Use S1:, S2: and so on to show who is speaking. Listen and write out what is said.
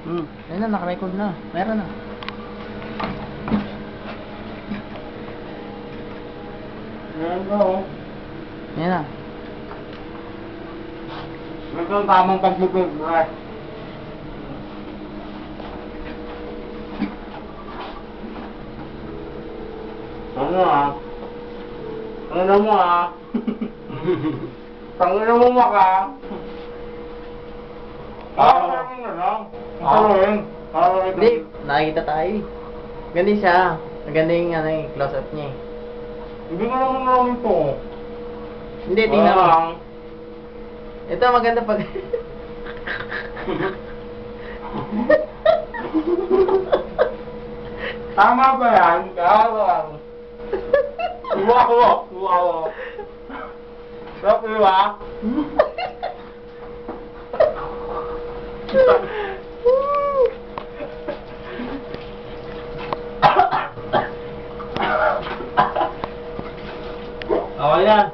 S1: Ayun na, naka-record na. Meron na.
S2: Ayan ko.
S1: Ayan na.
S2: Ito ang tamang pagbibig. Ano ah? Ano mo ah? Tangina mo maka. Ano na lang? Ano rin?
S1: Hindi, nakikita tayo eh. Ganda siya. Maganda yung ano, eh, close-up niya eh.
S2: Hindi na naman namin ito.
S1: Hindi, tingnan mo. Ito maganda pag...
S2: Tama ba yan? Tama lang. Wow! Wow! Sarap diba? Okay yan.